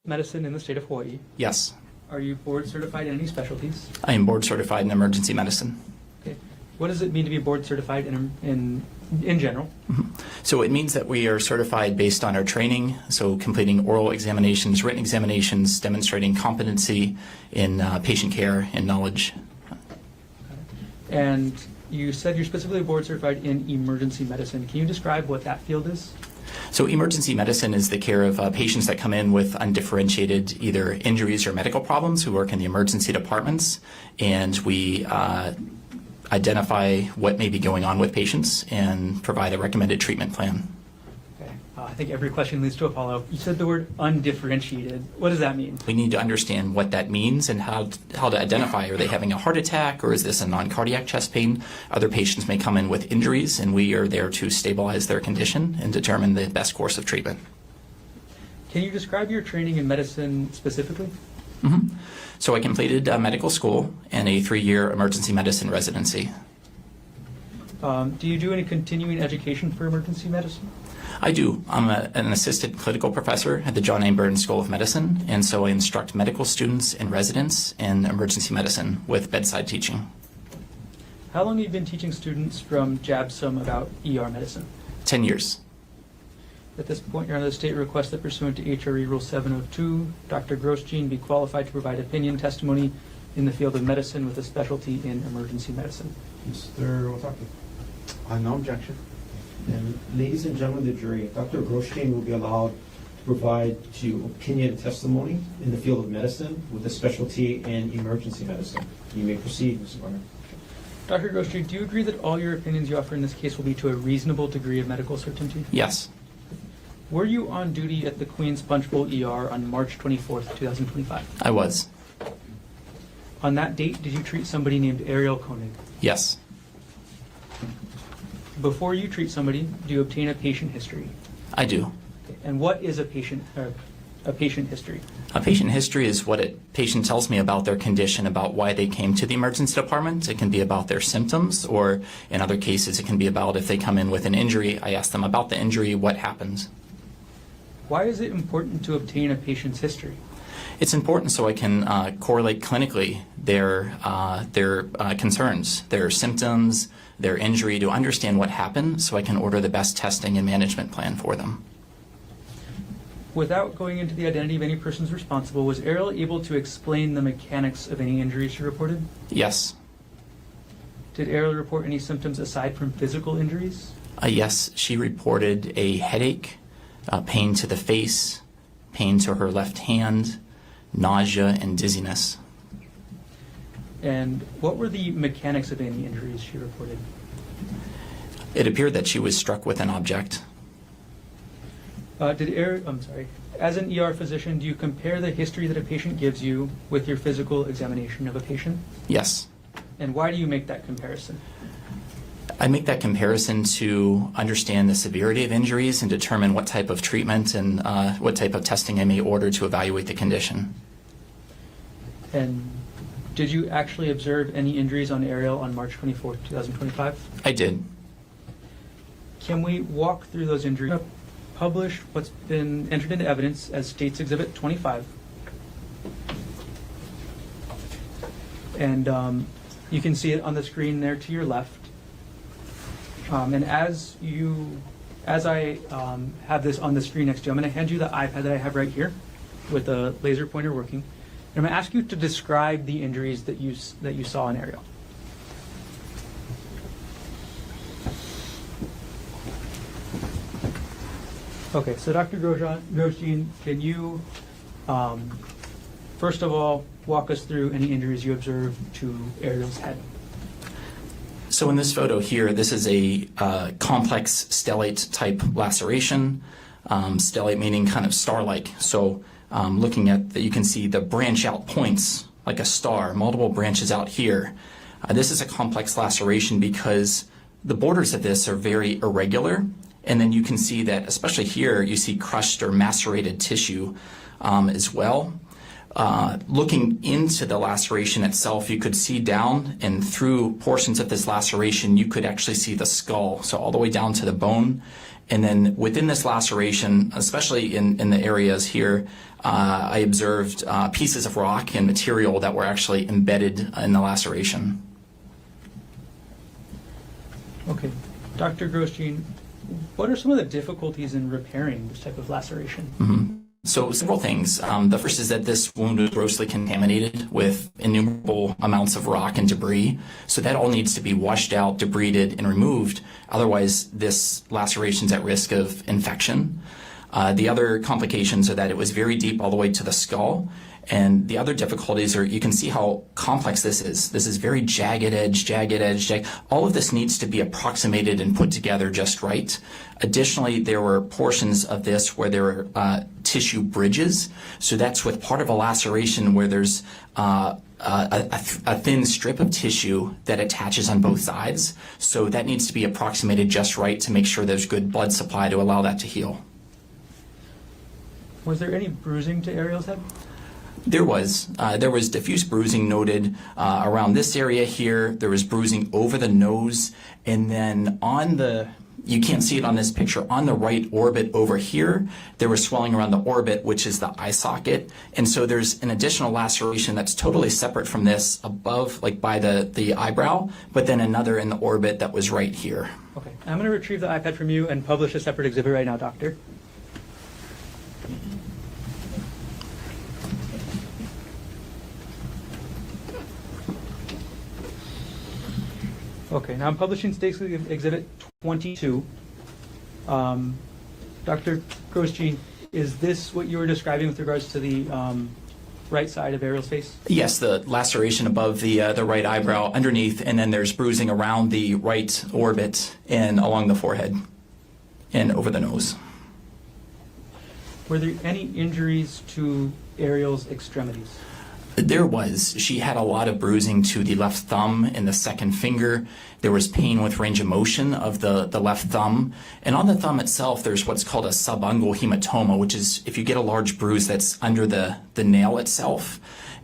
medicine in the state of Hawaii. Yes. Are you board certified in any specialties? I am board certified in emergency medicine. Okay. What does it mean to be board certified in general? So it means that we are certified based on our training, so completing oral examinations, written examinations, demonstrating competency in patient care and knowledge. And you said you're specifically board certified in emergency medicine. Can you describe what that field is? So emergency medicine is the care of patients that come in with undifferentiated either injuries or medical problems who work in the emergency departments, and we identify what may be going on with patients and provide a recommended treatment plan. Okay. I think every question leads to a follow-up. You said the word undifferentiated. What does that mean? We need to understand what that means and how to identify, are they having a heart attack or is this a non-cardiac chest pain? Other patients may come in with injuries, and we are there to stabilize their condition and determine the best course of treatment. Can you describe your training in medicine specifically? So I completed medical school and a 3-year emergency medicine residency. Do you do any continuing education for emergency medicine? I do. I'm an assistant clinical professor at the John A. Burns School of Medicine, and so I instruct medical students and residents in emergency medicine with bedside teaching. How long have you been teaching students from JABSOM about ER medicine? 10 years. At this point, Your Honor, the state requests that pursuant to HRE Rule 702, Dr. Grosjean be qualified to provide opinion testimony in the field of medicine with a specialty in emergency medicine. Mr. Otake. No objection. And ladies and gentlemen of the jury, Dr. Grosjean will be allowed to provide opinion testimony in the field of medicine with a specialty in emergency medicine. You may proceed, Mr. Garner. Dr. Grosjean, do you agree that all your opinions you offer in this case will be to a reasonable degree of medical certainty? Yes. Were you on duty at the Queens Punch Bowl ER on March 24th, 2025? I was. On that date, did you treat somebody named Arielle Konig? Yes. Before you treat somebody, do you obtain a patient history? I do. Okay. And what is a patient history? A patient history is what a patient tells me about their condition, about why they came to the emergency department. It can be about their symptoms, or in other cases, it can be about if they come in with an injury. I ask them about the injury, what happens. Why is it important to obtain a patient's history? It's important so I can correlate clinically their concerns, their symptoms, their injury, to understand what happened so I can order the best testing and management plan for them. Without going into the identity of any persons responsible, was Arielle able to explain the mechanics of any injuries she reported? Yes. Did Arielle report any symptoms aside from physical injuries? Yes, she reported a headache, pain to the face, pain to her left hand, nausea, and dizziness. And what were the mechanics of any injuries she reported? It appeared that she was struck with an object. As an ER physician, do you compare the history that a patient gives you with your physical examination of a patient? Yes. And why do you make that comparison? I make that comparison to understand the severity of injuries and determine what type of treatment and what type of testing I may order to evaluate the condition. And did you actually observe any injuries on Arielle on March 24th, 2025? I did. Can we walk through those injuries? Publish what's been entered into evidence as States Exhibit 25. And you can see it on the screen there to your left. And as I have this on the screen next to you, I'm going to hand you the iPad that I have right here with the laser pointer working. And I'm going to ask you to describe the injuries that you saw in Arielle. Okay, so Dr. Grosjean, can you, first of all, walk us through any injuries you observed to Arielle's head? So in this photo here, this is a complex stellate type laceration. Stellate meaning kind of star-like. So looking at that, you can see the branch out points like a star, multiple branches out here. This is a complex laceration because the borders of this are very irregular. And then you can see that, especially here, you see crushed or macerated tissue as well. Looking into the laceration itself, you could see down, and through portions of this laceration, you could actually see the skull, so all the way down to the bone. And then within this laceration, especially in the areas here, I observed pieces of rock and material that were actually embedded in the laceration. Okay. Dr. Grosjean, what are some of the difficulties in repairing this type of laceration? So several things. The first is that this wound was grossly contaminated with innumerable amounts of rock and debris. So that all needs to be washed out, debrided, and removed. Otherwise, this laceration is at risk of infection. The other complications are that it was very deep all the way to the skull. And the other difficulties are, you can see how complex this is. This is very jagged edge. All of this needs to be approximated and put together just right. Additionally, there were portions of this where there were tissue bridges. So that's with part of a laceration where there's a thin strip of tissue that attaches on both sides. So that needs to be approximated just right to make sure there's good blood supply to allow that to heal. Was there any bruising to Arielle's head? There was diffuse bruising noted around this area here. There was bruising over the nose, and then on the, you can't see it on this picture, on the right orbit over here, there was swelling around the orbit, which is the eye socket. And so there's an additional laceration that's totally separate from this above, like by the eyebrow, but then another in the orbit that was right here. Okay. I'm going to retrieve the iPad from you and publish a separate exhibit right now, doctor. Okay, now I'm publishing States Exhibit 22. Dr. Grosjean, is this what you were describing with regards to the right side of Arielle's face? Yes, the laceration above the right eyebrow underneath, and then there's bruising around the right orbit and along the forehead and over the nose. Were there any injuries to Arielle's extremities? There was. She had a lot of bruising to the left thumb and the second finger. There was pain with range of motion of the left thumb. And on the thumb itself, there's what's called a subungual hematoma, which is if you get a large bruise that's under the nail itself.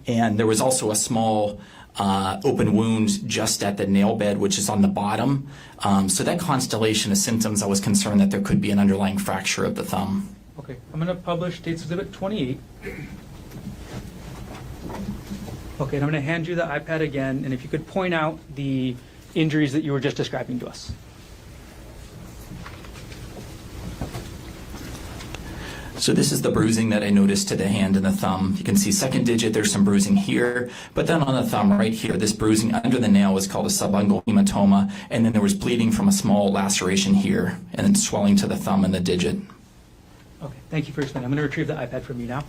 And there was also a small open wound just at the nail bed, which is on the bottom. So that constellation of symptoms, I was concerned that there could be an underlying fracture of the thumb. Okay, I'm going to publish States Exhibit 28. Okay, and I'm going to hand you the iPad again, and if you could point out the injuries that you were just describing to us. So this is the bruising that I noticed to the hand and the thumb. You can see second digit, there's some bruising here, but then on the thumb right here, this bruising under the nail was called a subungual hematoma, and then there was bleeding from a small laceration here, and then swelling to the thumb and the digit. Okay, thank you for explaining. I'm going to retrieve the iPad from you now.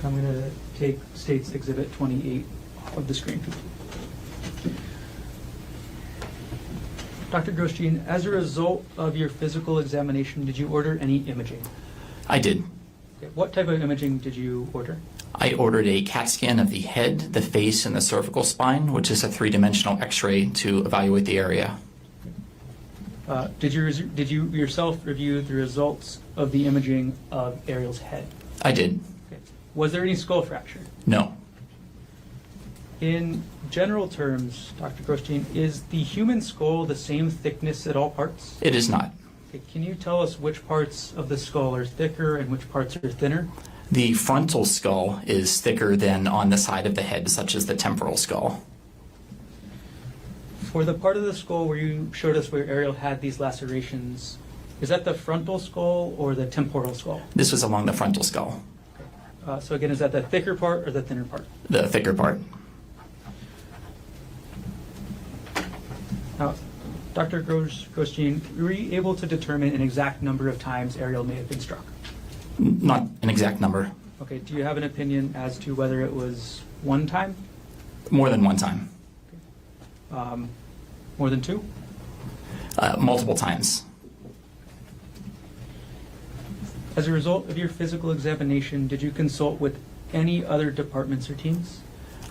I'm going to take States Exhibit 28 off of the screen. Dr. Grosjean, as a result of your physical examination, did you order any imaging? I did. Okay. What type of imaging did you order? I ordered a CAT scan of the head, the face, and the cervical spine, which is a three-dimensional X-ray to evaluate the area. Did you yourself review the results of the imaging of Arielle's head? I did. Okay. Was there any skull fracture? No. In general terms, Dr. Grosjean, is the human skull the same thickness at all parts? It is not. Okay. Can you tell us which parts of the skull are thicker and which parts are thinner? The frontal skull is thicker than on the side of the head, such as the temporal skull. For the part of the skull where you showed us where Arielle had these lacerations, is that the frontal skull or the temporal skull? This was along the frontal skull. So again, is that the thicker part or the thinner part? The thicker part. Now, Dr. Grosjean, were you able to determine an exact number of times Arielle may have been struck? Not an exact number. Okay, do you have an opinion as to whether it was one time? More than one time. More than two? Multiple times. As a result of your physical examination, did you consult with any other departments or teams?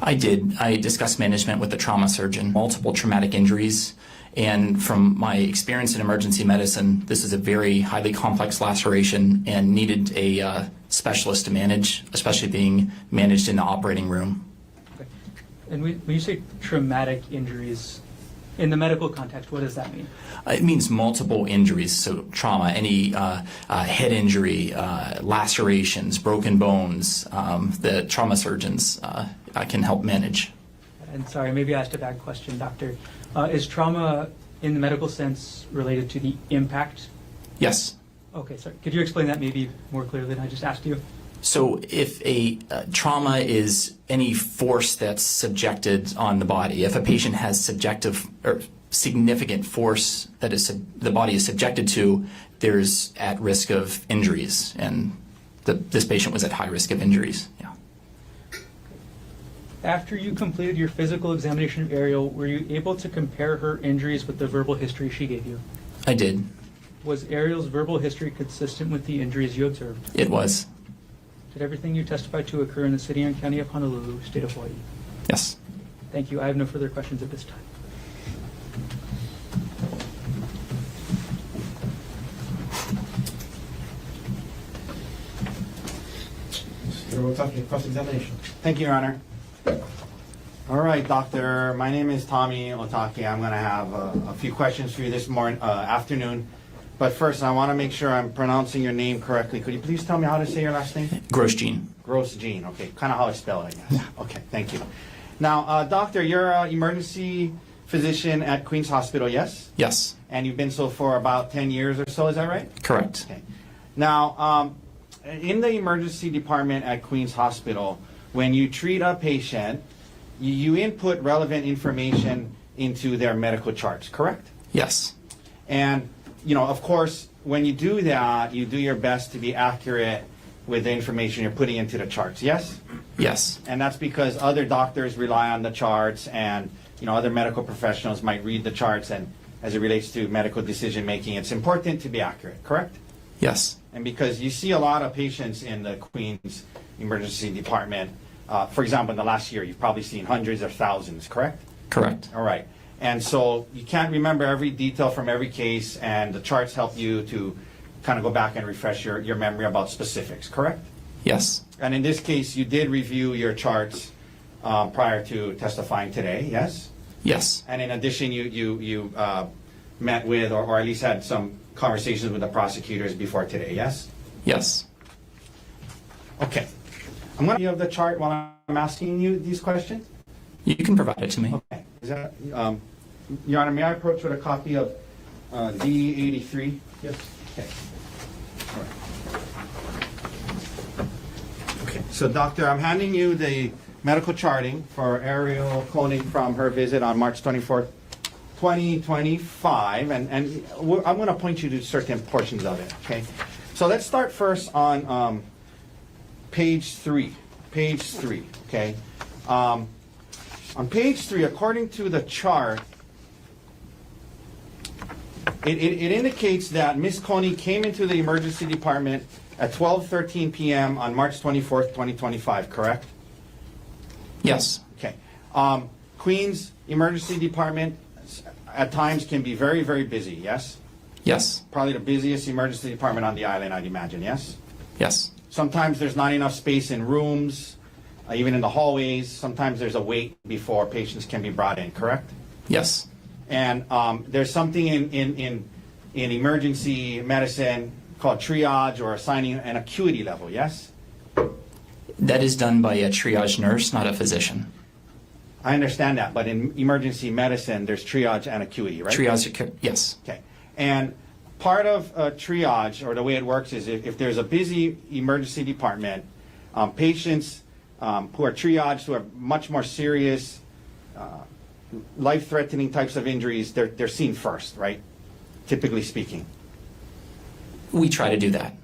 I did. I discussed management with the trauma surgeon, multiple traumatic injuries, And from my experience in emergency medicine, this is a very highly complex laceration and needed a specialist to manage, especially being managed in the operating room. Okay. And when you say traumatic injuries, in the medical context, what does that mean? It means multiple injuries, so trauma, any head injury, lacerations, broken bones. The trauma surgeons can help manage. And sorry, maybe I asked a bad question, doctor. Is trauma, in the medical sense, related to the impact? Yes. Okay, sorry. Could you explain that maybe more clearly than I just asked you? So if a trauma is any force that's subjected on the body, if a patient has subjective or significant force that the body is subjected to, there's at risk of injuries, and this patient was at high risk of injuries. Yeah. After you completed your physical examination of Arielle, were you able to compare her injuries with the verbal history she gave you? I did. Was Arielle's verbal history consistent with the injuries you observed? It was. Did everything you testified to occur in the city and county of Honolulu, state of Hawaii? Yes. Thank you. I have no further questions at this time. Mr. Otake, cross-examination. Thank you, Your Honor. All right, doctor. My name is Tommy Otake. I'm going to have a few questions for you this afternoon. But first, I want to make sure I'm pronouncing your name correctly. Could you please tell me how to say your last name? Grosjean. Grosjean. Okay, kind of how I spell it, I guess. Okay, thank you. Now, doctor, you're an emergency physician at Queen's Hospital, yes? Yes. And you've been so for about 10 years or so, is that right? Correct. Okay. Now, in the emergency department at Queen's Hospital, when you treat a patient, you input relevant information into their medical charts, correct? Yes. And, you know, of course, when you do that, you do your best to be accurate with the information you're putting into the charts, yes? Yes. And that's because other doctors rely on the charts, and, you know, other medical professionals might read the charts, and as it relates to medical decision making, it's important to be accurate, correct? Yes. And because you see a lot of patients in the Queen's emergency department, for example, in the last year, you've probably seen hundreds or thousands, correct? Correct. All right. And so you can't remember every detail from every case, and the charts help you to kind of go back and refresh your memory about specifics, correct? Yes. And in this case, you did review your charts prior to testifying today, yes? Yes. And in addition, you met with, or at least had some conversations with the prosecutors before today, yes? Yes. Okay. I'm going to give the chart while I'm asking you these questions. You can provide it to me. Okay. Is that, Your Honor, may I approach with a copy of D83? Yes. Okay. All right. Okay. So, doctor, I'm handing you the medical charting for Arielle Konig from her visit on March 24th, 2025, and I'm going to point you to certain portions of it, okay? So let's start first on page 3. Page 3, okay? On page 3, according to the chart, it indicates that Ms. Konig came into the emergency department at 12:13 p.m. on March 24th, 2025, correct? Yes. Okay. Queen's emergency department at times can be very, very busy, yes? Yes. Probably the busiest emergency department on the island, I'd imagine, yes? Yes. Sometimes there's not enough space in rooms, even in the hallways. Sometimes there's a wait before patients can be brought in, correct? Yes. And there's something in emergency medicine called triage, or assigning an acuity level, yes? That is done by a triage nurse, not a physician. I understand that, but in emergency medicine, there's triage and acuity, right? Triage, yes. Okay. And part of triage, or the way it works, is if there's a busy emergency department, patients who are triaged, who are much more serious, life-threatening types of injuries, they're seen first, right? Typically speaking. We try to do that.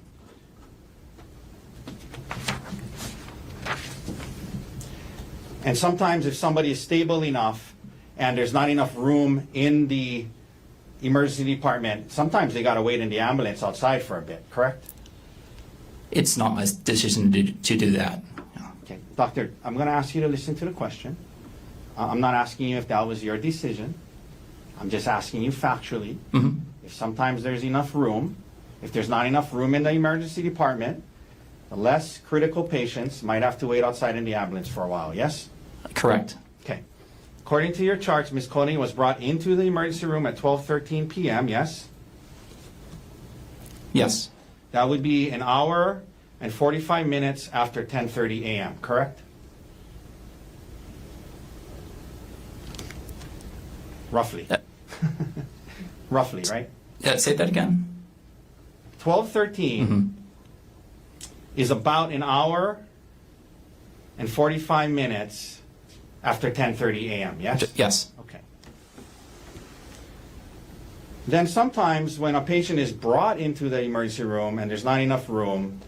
And sometimes if somebody is stable enough and there's not enough room in the emergency department, sometimes they got to wait in the ambulance outside for a bit, correct? It's not my decision to do that. Okay, doctor, I'm going to ask you to listen to the question. I'm not asking you if that was your decision. I'm just asking you factually. Mhm. If sometimes there's enough room, if there's not enough room in the emergency department, the less critical patients might have to wait outside in the ambulance for a while, yes? Correct. Okay. According to your charts, Ms. Konig was brought into the emergency room at 12:13 p.m., yes? Yes. That would be an hour and 45 minutes after 10:30 a.m., correct? Roughly. Roughly, right? Say that again. 12:13 Mhm. is about an hour and 45 minutes after 10:30 a.m., yes? Yes. Okay. Then sometimes when a patient is brought into the emergency room and there's not enough room,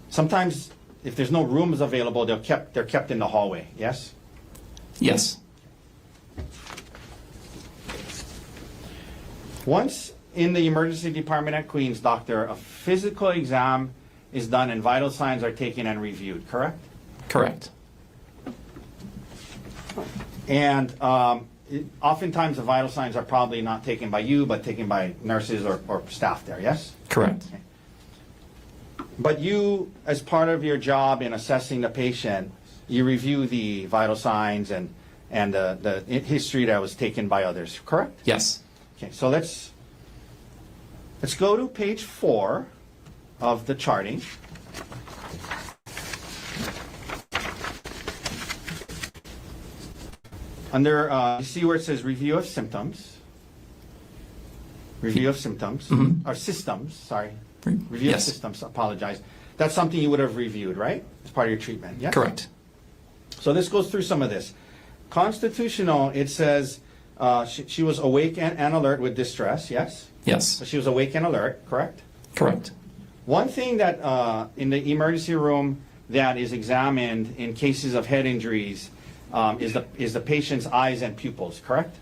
sometimes if there's no rooms available, they're kept in the hallway, yes? Yes. Once in the emergency department at Queens, doctor, a physical exam is done and vital signs are taken and reviewed, correct? Correct. And oftentimes the vital signs are probably not taken by you, but taken by nurses or staff there, yes? Correct. But you, as part of your job in assessing the patient, you review the vital signs and the history that was taken by others, correct? Yes. Okay, so let's go to page 4 of the charting. Under, you see where it says review of symptoms. Review of symptoms, Mhm. or systems, sorry. Re- Review yes. of systems, apologize. That's something you would have reviewed, right? As part of your treatment, yeah? Correct. So this goes through some of this. Constitutional, it says she was awake and alert with distress, yes? Yes. So she was awake and alert, correct? Correct. One thing that in the emergency room that is examined in cases of head injuries is the patient's eyes and pupils, correct?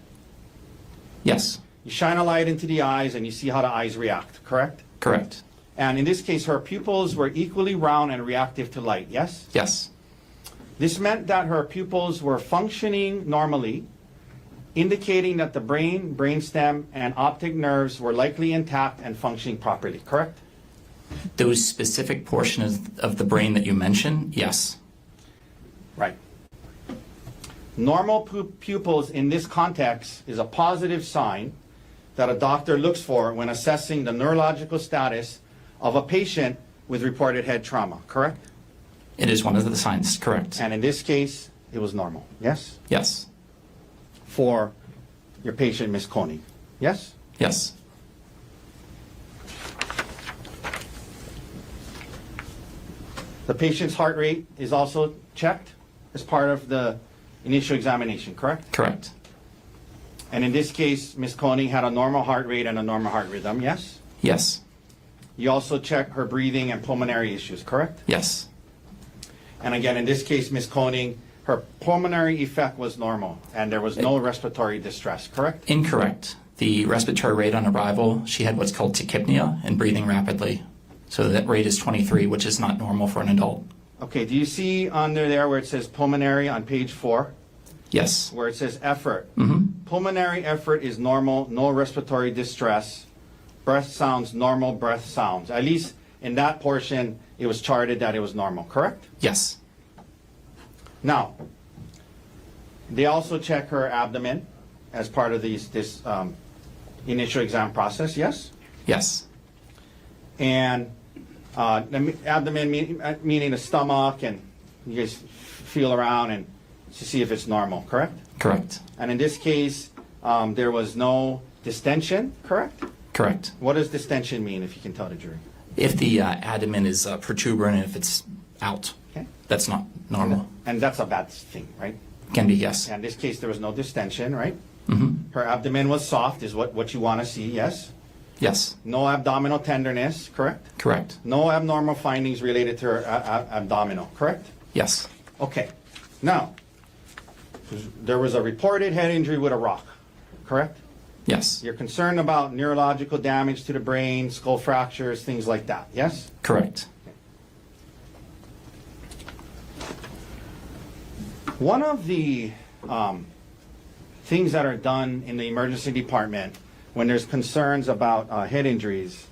Yes. You shine a light into the eyes and you see how the eyes react, correct? Correct. And in this case, her pupils were equally round and reactive to light, yes? Yes. This meant that her pupils were functioning normally, indicating that the brain, brainstem, and optic nerves were likely intact and functioning properly, correct? Those specific portions of the brain that you mentioned, yes. Right. Normal pupils in this context is a positive sign that a doctor looks for when assessing the neurological status of a patient with reported head trauma, correct? It is one of the signs, correct. And in this case, it was normal, yes? Yes. For your patient, Ms. Konig, yes? Yes. The patient's heart rate is also checked as part of the initial examination, correct? Correct. And in this case, Ms. Konig had a normal heart rate and a normal heart rhythm, yes? Yes. You also checked her breathing and pulmonary issues, correct? Yes. And again, in this case, Ms. Konig, her pulmonary effect was normal and there was no respiratory distress, correct? Incorrect. The respiratory rate on arrival, she had what's called tachypnea and breathing rapidly. So that rate is 23, which is not normal for an adult. Okay, do you see under there where it says pulmonary on page 4, Yes. where it says effort? Mm-hmm. Pulmonary effort is normal, no respiratory distress. Breath sounds, normal breath sounds. At least in that portion, it was charted that it was normal, correct? Yes. Now, they also check her abdomen as part of this initial exam process, yes? Yes. And the abdomen meaning the stomach, and you guys feel around and to see if it's normal, correct? Correct. And in this case, there was no distension, correct? Correct. What does distension mean, if you can tell the jury? If the abdomen is protuberant, if it's out, Okay. that's not normal. And that's a bad thing, right? Can be, yes. In this case, there was no distension, right? Mm-hmm. Her abdomen was soft, is what you want to see, yes? Yes. No abdominal tenderness, correct? Correct. No abnormal findings related to her abdominal, correct? Yes. Okay. Now, there was a reported head injury with a rock, correct? Yes. You're concerned about neurological damage to the brain, skull fractures, things like that, yes? Correct. One of the things that are done in the emergency department when there's concerns about head injuries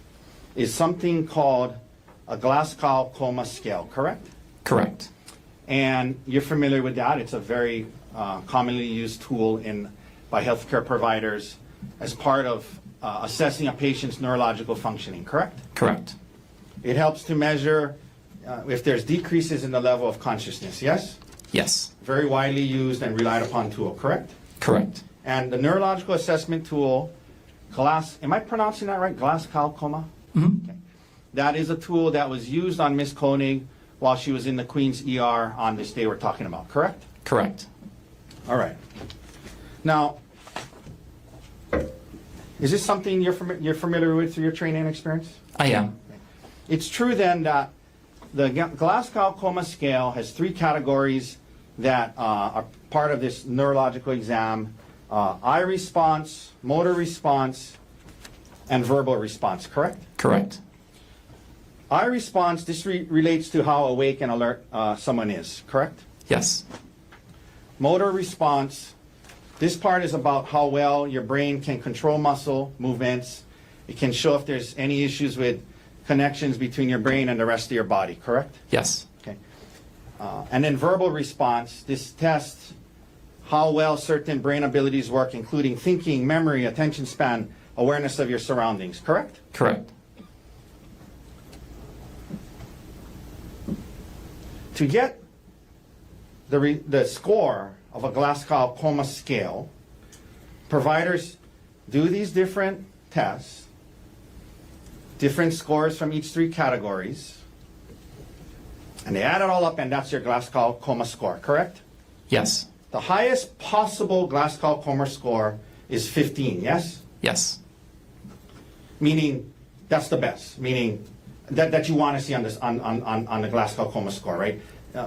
is something called a Glasgow Coma Scale, correct? Correct. And you're familiar with that. It's a very commonly used tool by healthcare providers as part of assessing a patient's neurological functioning, correct? Correct. It helps to measure if there's decreases in the level of consciousness, yes? Yes. Very widely used and relied upon tool, correct? Correct. And the neurological assessment tool, am I pronouncing that right? Glasgow Coma? Mm-hmm. Okay. That is a tool that was used on Miss Konig while she was in the Queen's ER on this day we're talking about, correct? Correct. All right. Now, is this something you're familiar with through your training experience? I am. It's true then that the Glasgow Coma Scale has 3 categories that are part of this neurological exam: eye response, motor response, and verbal response, correct? Correct. Eye response, this relates to how awake and alert someone is, correct? Yes. Motor response, this part is about how well your brain can control muscle movements. It can show if there's any issues with connections between your brain and the rest of your body, correct? Yes. Okay. And then verbal response, this tests how well certain brain abilities work, including thinking, memory, attention span, awareness of your surroundings, correct? Correct. To get the score of a Glasgow Coma Scale, providers do these different tests, different scores from each 3 categories, and they add it all up, and that's your Glasgow Coma score, correct? Yes. The highest possible Glasgow Coma score is 15, yes? Yes. Meaning that's the best, meaning that you want to see on this on the Glasgow Coma score, right?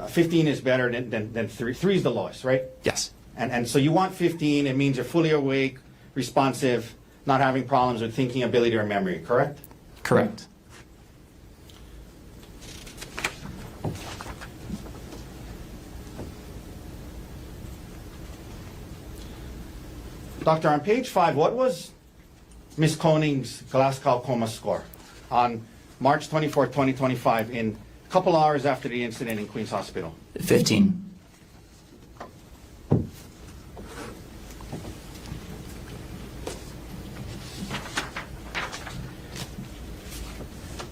15 is better than 3. 3 is the lowest, right? Yes. And so you want 15. It means you're fully awake, responsive, not having problems with thinking ability or memory, correct? Correct. Doctor, on page 5, what was Miss Konig's Glasgow Coma score on March 24, 2025, in a couple hours after the incident in Queen's Hospital? 15.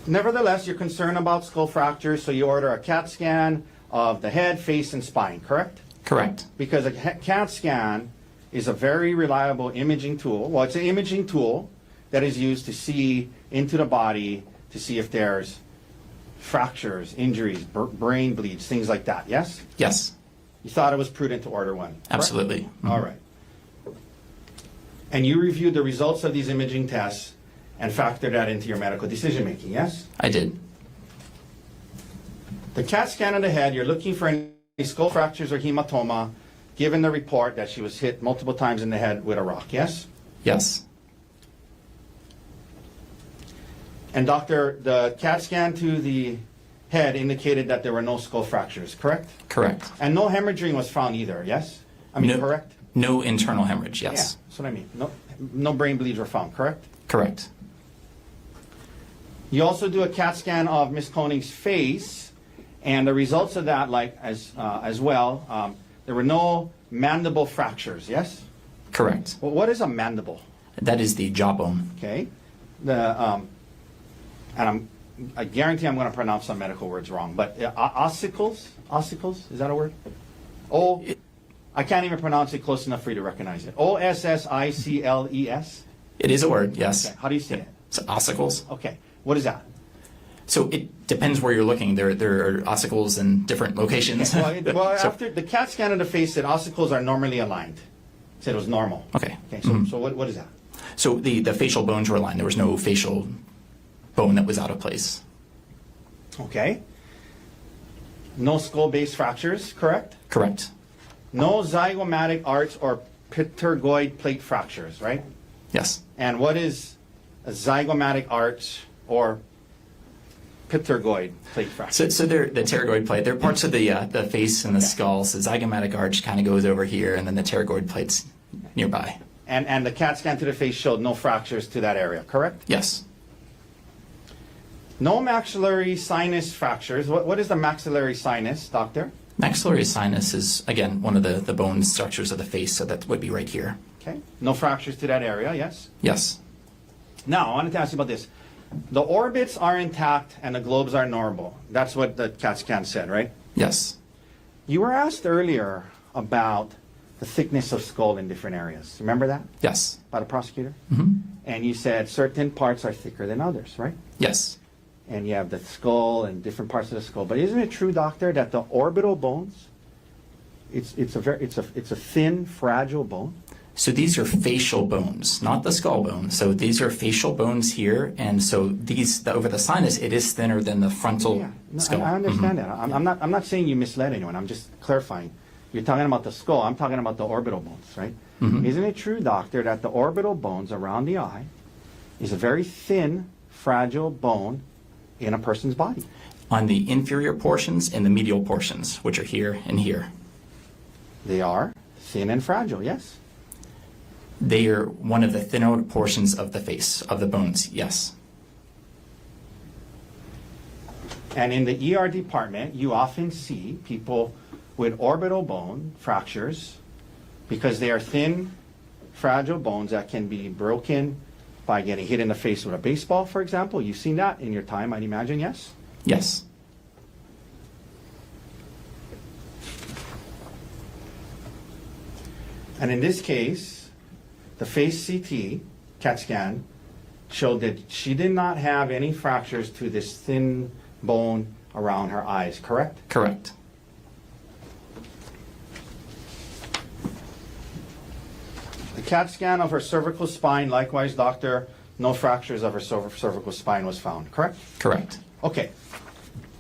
Nevertheless, you're concerned about skull fractures, so you order a CAT scan of the head, face, and spine, correct? Correct. Because a CAT scan is a very reliable imaging tool. Well, it's an imaging tool that is used to see into the body to see if there's fractures, injuries, brain bleeds, things like that, yes? Yes. You thought it was prudent to order one? Correct? Absolutely. Mhm. All right. And you reviewed the results of these imaging tests and factored that into your medical decision making, yes? I did. The CAT scan of the head, you're looking for any skull fractures or hematoma, given the report that she was hit multiple times in the head with a rock, yes? Yes. And doctor, the CAT scan to the head indicated that there were no skull fractures, correct? Correct. And no hemorrhaging was found either, yes? I mean, No. correct? No internal hemorrhage, yes. Yeah, that's what I mean. No brain bleeds were found, correct? Correct. You also do a CAT scan of Miss Konig's face, and the results of that, as well, there were no mandible fractures, yes? Correct. Well, what is a mandible? That is the jawbone. Okay. I guarantee I'm going to pronounce some medical words wrong, but ossicles, is that a word? I can't even pronounce it close enough for you to recognize it. Ossicles? It is a word, yes. Okay. How do you say it? It's ossicles. Okay. What is that? So it depends where you're looking. There are ossicles in different locations. Well, So- after the CAT scan of the face said ossicles are normally aligned. It said it was normal. Okay. Okay. So what is that? So the facial bones were aligned. There was no facial bone that was out of place. Okay. No skull-based fractures, correct? Correct. No zygomatic arch or pterygoid plate fractures, right? Yes. And what is a zygomatic arch or pterygoid plate fracture? So they're the pterygoid plate. They're parts of the face and the skull. So zygomatic arch kind of goes over here, and then the pterygoid plate's nearby. And the CAT scan to the face showed no fractures to that area, correct? Yes. No maxillary sinus fractures. What is the maxillary sinus, doctor? Maxillary sinus is, again, one of the bone structures of the face, so that would be right here. Okay. No fractures to that area, yes? Yes. Now, I wanted to ask you about this. The orbits are intact and the globes are normal. That's what the CAT scan said, right? Yes. You were asked earlier about the thickness of skull in different areas. Remember that? Yes. By the prosecutor? Hmm. And you said certain parts are thicker than others, right? Yes. And you have the skull and different parts of the skull. But isn't it true, doctor, that the orbital bones, it's a thin, fragile bone? So these are facial bones, not the skull bone. So these are facial bones here, and so over the sinus, it is thinner than the frontal Yeah, no, skull. I understand that. I'm not saying you misled anyone. I'm just clarifying. You're talking about the skull. I'm talking about the orbital bones, right? Mhm. Isn't it true, doctor, that the orbital bones around the eye is a very thin, fragile bone in a person's body? On the inferior portions and the medial portions, which are here and here. They are thin and fragile, yes? They are one of the thinner portions of the face, of the bones, yes. And in the ER department, you often see people with orbital bone fractures because they are thin, fragile bones that can be broken by getting hit in the face with a baseball, for example. You've seen that in your time, I'd imagine, yes? Yes. And in this case, the face CT, CAT scan, showed that she did not have any fractures to this thin bone around her eyes, correct? Correct. The CAT scan of her cervical spine, likewise, doctor, no fractures of her cervical spine was found, correct? Correct. Okay.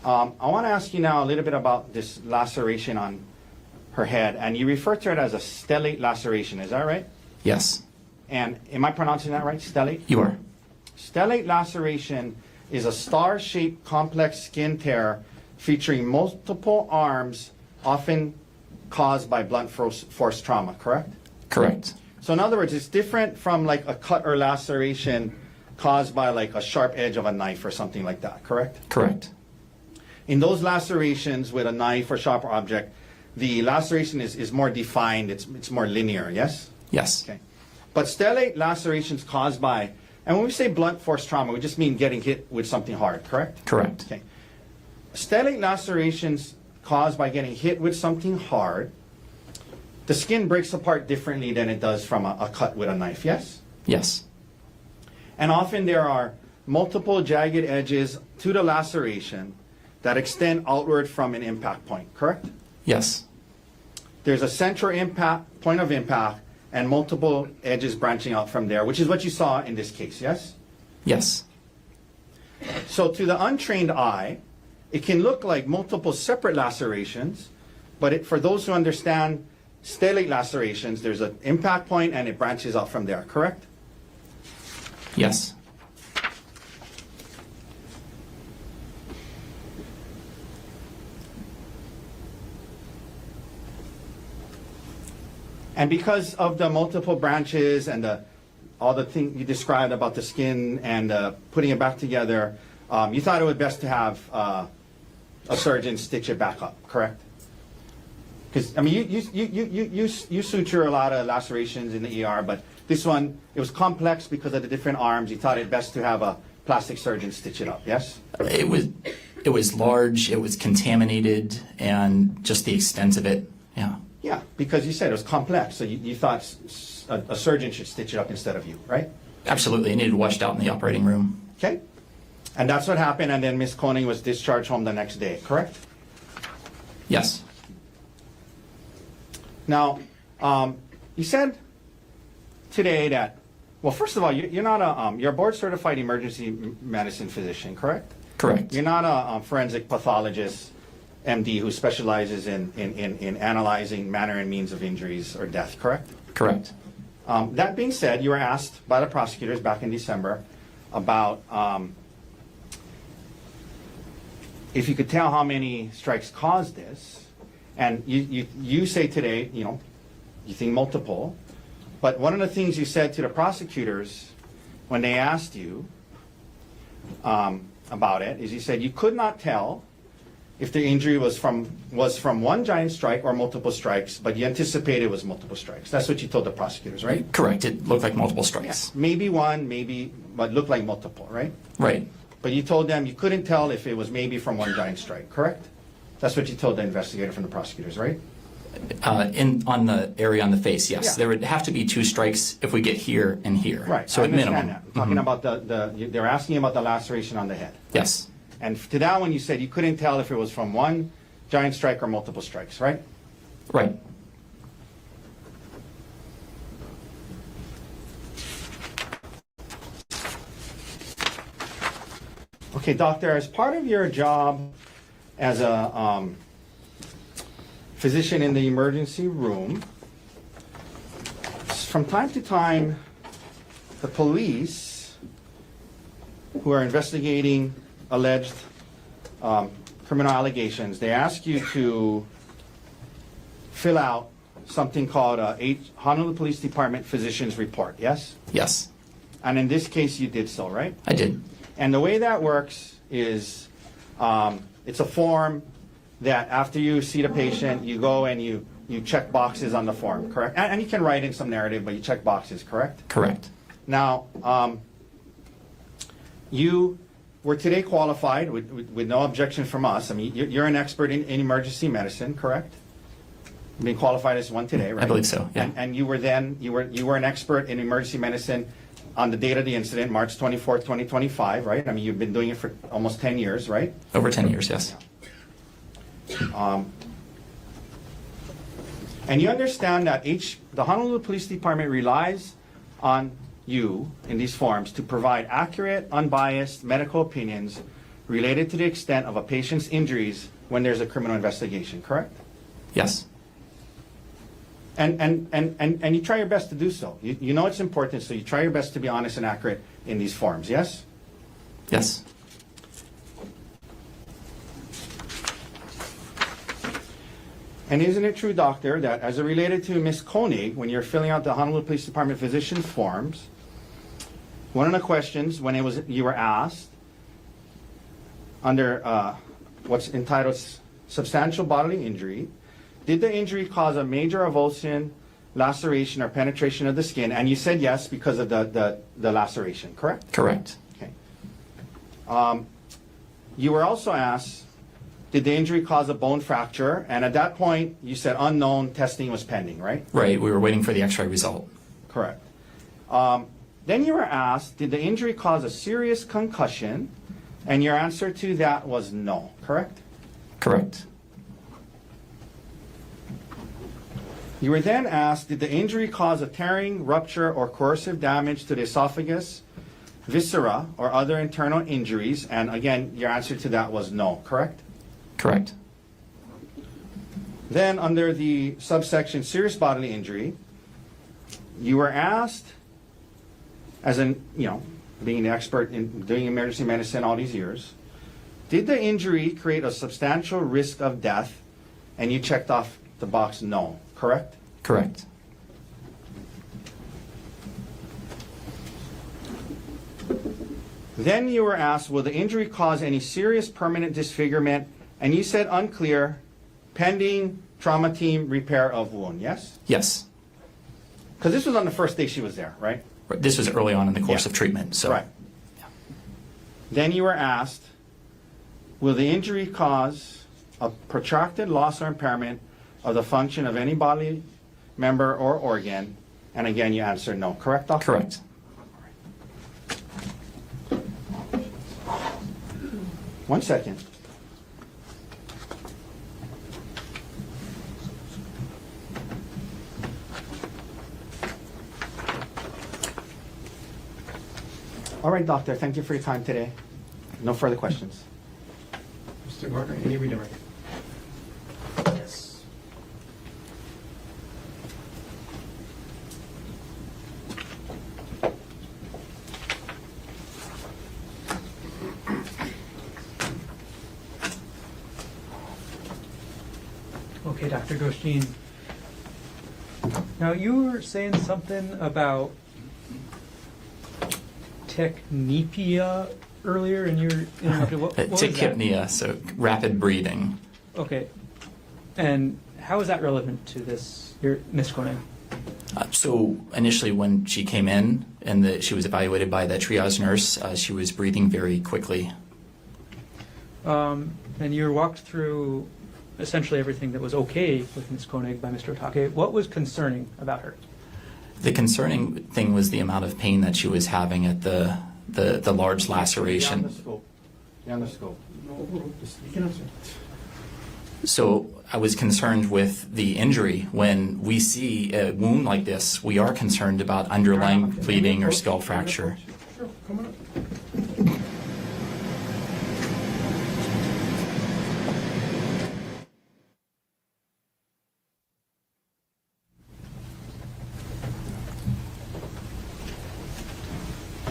I want to ask you now a little bit about this laceration on her head, and you refer to it as a stellate laceration, is that right? Yes. And am I pronouncing that right, stellate? You are. Stellate laceration is a star-shaped complex skin tear featuring multiple arms, often caused by blunt force trauma, correct? Correct. So in other words, it's different from like a cut or laceration caused by like a sharp edge of a knife or something like that, correct? Correct. In those lacerations with a knife or sharp object, the laceration is more defined, it's more linear, yes? Yes. Okay. But stellate lacerations caused by, and when we say blunt force trauma, we just mean getting hit with something hard, correct? Correct. Okay. Stellate lacerations caused by getting hit with something hard, the skin breaks apart differently than it does from a cut with a knife, yes? Yes. And often there are multiple jagged edges to the laceration that extend outward from an impact point, correct? Yes. There's a central impact, point of impact, and multiple edges branching out from there, which is what you saw in this case, yes? Yes. So to the untrained eye, it can look like multiple separate lacerations, but for those who understand stellate lacerations, there's an impact point and it branches out from there, correct? Yes. And because of the multiple branches and all the things you described about the skin and putting it back together, you thought it was best to have a surgeon stitch it back up, correct? Because I mean, you suture a lot of lacerations in the ER, but this one, it was complex because of the different arms. You thought it best to have a plastic surgeon stitch it up, yes? It was large, it was contaminated, and just the extent of it, yeah. Yeah, because you said it was complex, so you thought a surgeon should stitch it up instead of you, right? Absolutely, it needed washed out in the operating room. Okay. And that's what happened, and then Ms. Konig was discharged home the next day, correct? Yes. Now, you said today that, well, first of all, you're not you're a board-certified emergency medicine physician, correct? Correct. You're not a forensic pathologist, MD, who specializes in analyzing manner and means of injuries or death, correct? Correct. That being said, you were asked by the prosecutors back in December about if you could tell how many strikes caused this, and you say today, you think multiple, But one of the things you said to the prosecutors when they asked you about it is you said you could not tell if the injury was from one giant strike or multiple strikes, but you anticipated it was multiple strikes. That's what you told the prosecutors, right? Correct. It looked like multiple strikes. Maybe one, but looked like multiple, right? Right. But you told them you couldn't tell if it was maybe from one giant strike, correct? That's what you told the investigator from the prosecutors, right? On the area on the face, yes. Yeah. There would have to be 2 strikes if we get here and here. Right. So I at understand minimum. that. I'm talking about they're asking about the laceration on the head. Yes. And to that one, you said you couldn't tell if it was from one giant strike or multiple strikes, right? Right. Okay, doctor, as part of your job as a physician in the emergency room, from time to time, the police who are investigating alleged criminal allegations, they ask you to fill out something called a Honolulu Police Department Physician's Report, yes? Yes. And in this case, you did so, right? I did. And the way that works is it's a form that after you see the patient, you go and you check boxes on the form, correct? And you can write in some narrative, but you check boxes, correct? Correct. Now, you were today qualified with no objection from us. I mean, you're an expert in emergency medicine, correct? You've been qualified as one today, right? I believe so, yeah. And you were an expert in emergency medicine on the date of the incident, March 24th, 2025, right? I mean, you've been doing it for almost 10 years, right? Over 10 years, yes. And you understand that the Honolulu Police Department relies on you in these forms to provide accurate, unbiased medical opinions related to the extent of a patient's injuries when there's a criminal investigation, correct? Yes. And you try your best to do so. You know it's important, so you try your best to be honest and accurate in these forms, yes? Yes. And isn't it true, doctor, that as it related to Ms. Konig, when you're filling out the Honolulu Police Department physician forms, one of the questions when you were asked under what's entitled substantial bodily injury, did the injury cause a major avulsion, laceration, or penetration of the skin? And you said yes because of the laceration, correct? Correct. Okay. You were also asked, did the injury cause a bone fracture? And at that point, you said unknown, testing was pending, right? Right. We were waiting for the X-ray result. Correct. Then you were asked, did the injury cause a serious concussion? And your answer to that was no, correct? Correct. You were then asked, did the injury cause a tearing, rupture, or corrosive damage to the esophagus, viscera, or other internal injuries? And again, your answer to that was no, correct? Correct. Then under the subsection serious bodily injury, you were asked, as an, being an expert in doing emergency medicine all these years, did the injury create a substantial risk of death? And you checked off the box no, correct? Correct. Then you were asked, will the injury cause any serious permanent disfigurement? And you said unclear, pending trauma team repair of wound, yes? Yes. Because this was on the first day she was there, right? This was early on in the course Yeah. of treatment. So. Right. Yeah. Then you were asked, will the injury cause a protracted loss or impairment of the function of any bodily member or organ? And again, you answered no, correct, doctor? Correct. One second. All right, doctor, thank you for your time today. No further questions. Mr. Gardner, any redirect? Yes. Okay, Dr. Grosjean. Now, you were saying something about technepia earlier, and you're interrupted. What was that? Tachypnea, so rapid breathing. Okay. And how is that relevant to this, Ms. Konig? So initially when she came in and she was evaluated by the triage nurse, she was breathing very quickly. And you were walked through essentially everything that was okay with Ms. Konig by Mr. Otake. What was concerning about her? The concerning thing was the amount of pain that she was having at the large laceration. Beyond the scope. Beyond the scope. No, just, you can answer. So I was concerned with the injury. When we see a wound like this, we are concerned about underlying bleeding or skull fracture. Sure, come on up.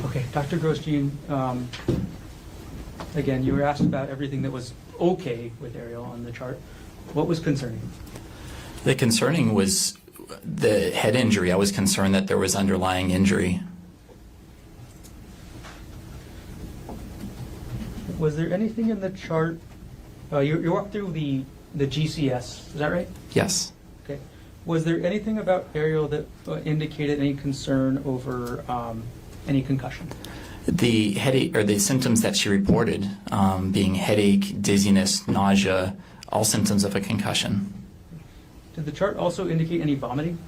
Okay, Dr. Grosjean, again, you were asked about everything that was okay with Arielle on the chart. What was concerning? The concerning was the head injury. I was concerned that there was underlying injury. Was there anything in the chart? You walked through the GCS, is that right? Yes. Okay. Was there anything about Arielle that indicated any concern over any concussion? The headache or the symptoms that she reported, being headache, dizziness, nausea, all symptoms of a concussion. Did the chart also indicate any vomiting?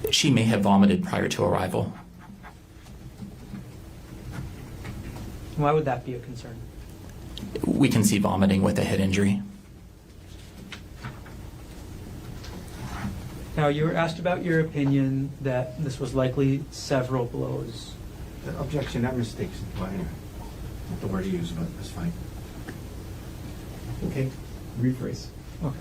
She may have vomited prior to arrival. Why would that be a concern? We can see vomiting with a head injury. Now, you were asked about your opinion that this was likely several blows. Objection, that mistakes. Well, anyway, not the word you use, but that's fine. Okay, rephrase. Okay.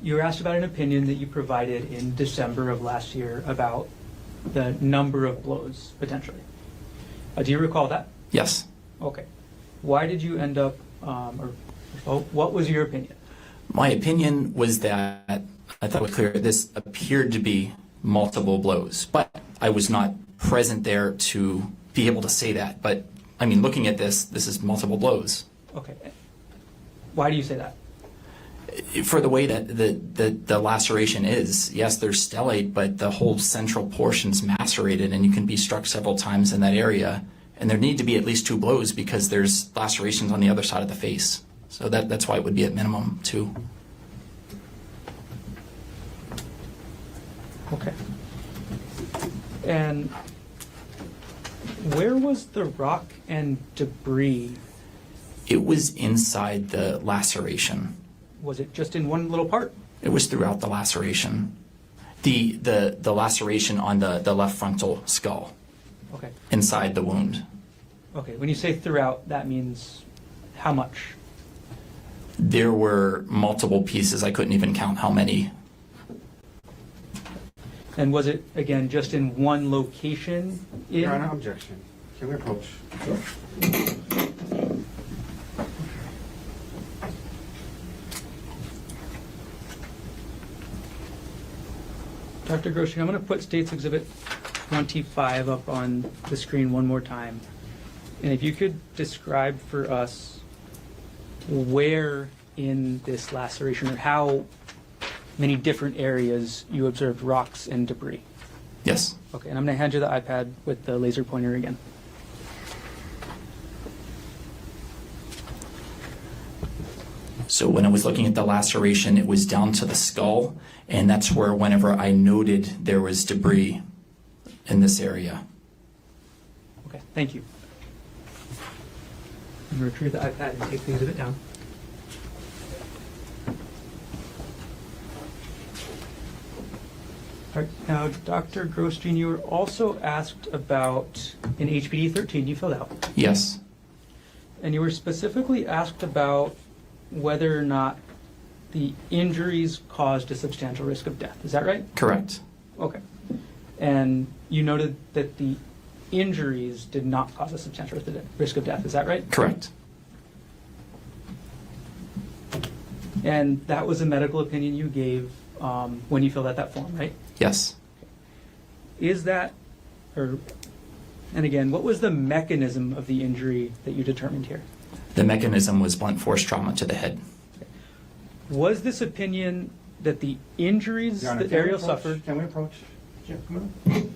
You were asked about an opinion that you provided in December of last year about the number of blows, potentially. Do you recall that? Yes. Okay. Why did you end up, what was your opinion? My opinion was that I thought it was clear this appeared to be multiple blows, but I was not present there to be able to say that. But I mean, looking at this is multiple blows. Okay. Why do you say that? For the way that the laceration is, yes, there's stellate, but the whole central portion's macerated, and you can be struck several times in that area. And there need to be at least 2 blows because there's lacerations on the other side of the face. So that's why it would be at minimum 2. Okay. And where was the rock and debris? It was inside the laceration. Was it just in one little part? It was throughout the laceration. The laceration on the left frontal skull. Okay. Inside the wound. Okay. When you say throughout, that means how much? There were multiple pieces. I couldn't even count how many. And was it, again, just in one location? Your Honor, objection. Can we approach? Sure. Dr. Grosjean, I'm going to put States Exhibit 25 up on the screen one more time. And if you could describe for us where in this laceration or how many different areas you observed rocks and debris. Yes. Okay, and I'm going to hand you the iPad with the laser pointer again. So when I was looking at the laceration, it was down to the skull, and that's where whenever I noted there was debris in this area. Okay, thank you. I'm going to retrieve the iPad and take the exhibit down. All right, now, Dr. Grosjean, you were also asked about an HPD 13 you filled out. Yes. And you were specifically asked about whether or not the injuries caused a substantial risk of death. Is that right? Correct. Okay. And you noted that the injuries did not cause a substantial risk of death. Is that right? Correct. And that was a medical opinion you gave when you filled out that form, right? Yes. Is that, and again, what was the mechanism of the injury that you determined here? The mechanism was blunt force trauma to the head. Was this opinion that the injuries Your Honor, that can we Arielle approach? suffered? Can we approach? Yeah, come on.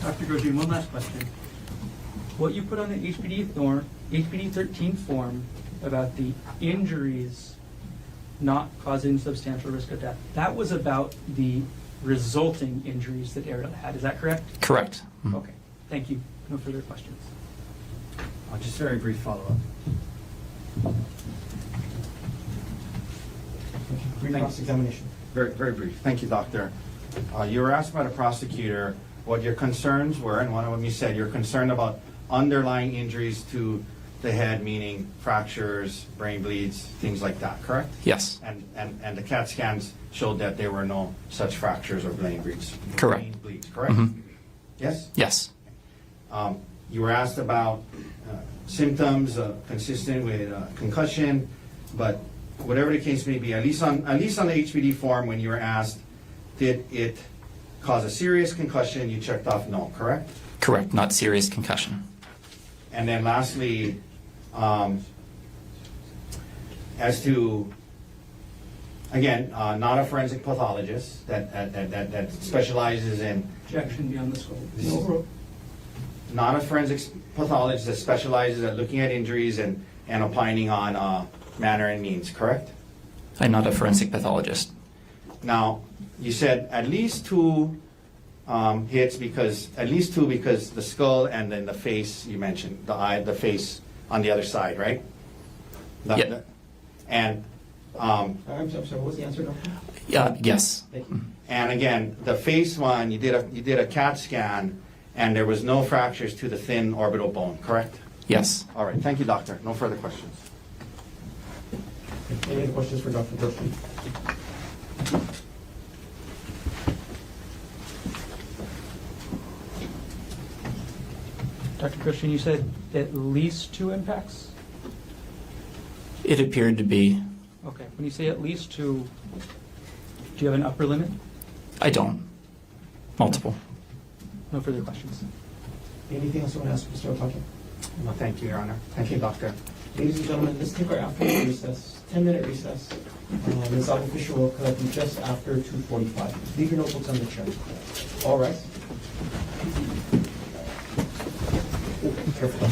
Dr. Grosjean, one last question. What you put on the HPD 13 form about the injuries not causing substantial risk of death, that was about the resulting injuries that Arielle had. Is that correct? Correct. Mhm. Okay. Thank you. No further questions. Just very brief follow-up. Recross examination. Very, very brief. Thank you, Doctor. You were asked by the prosecutor what your concerns were, and one of them you said you're concerned about underlying injuries to the head, meaning fractures, brain bleeds, things like that, correct? Yes. And the CAT scans showed that there were no such fractures or brain bleeds. Correct. Brain bleeds, correct? Mhm. Yes? Yes. You were asked about symptoms consistent with concussion, but whatever the case may be, at least on the HPD form, when you were asked, did it cause a serious concussion? You checked off no, correct? Correct. Not serious concussion. And then lastly, as to, again, not a forensic pathologist that specializes in, Objection beyond the scope. not a forensic pathologist that specializes at looking at injuries and opining on manner and means, correct? I'm not a forensic pathologist. Now, you said at least two hits because the skull and then the face, you mentioned, the face on the other side, right? Yeah. And I'm sorry, what was the answer, Doctor? Yes. Thank you. and again, the face one, you did a CAT scan, and there was no fractures to the thin orbital bone, correct? Yes. All right, thank you, doctor. No further questions. Any other questions for Dr. Grosjean? Dr. Grosjean, you said at least 2 impacts? It appeared to be. Okay. When you say at least 2, do you have an upper limit? I don't. Multiple. No further questions. Anything else you want to ask Mr. Otake? No, thank you, Your Honor. Thank you, doctor. Ladies and gentlemen, let's take our afternoon recess, 10-minute recess. Ms. Official will collect you just after 2:45. Leave your notebooks on the chair. All right. Oh, be careful.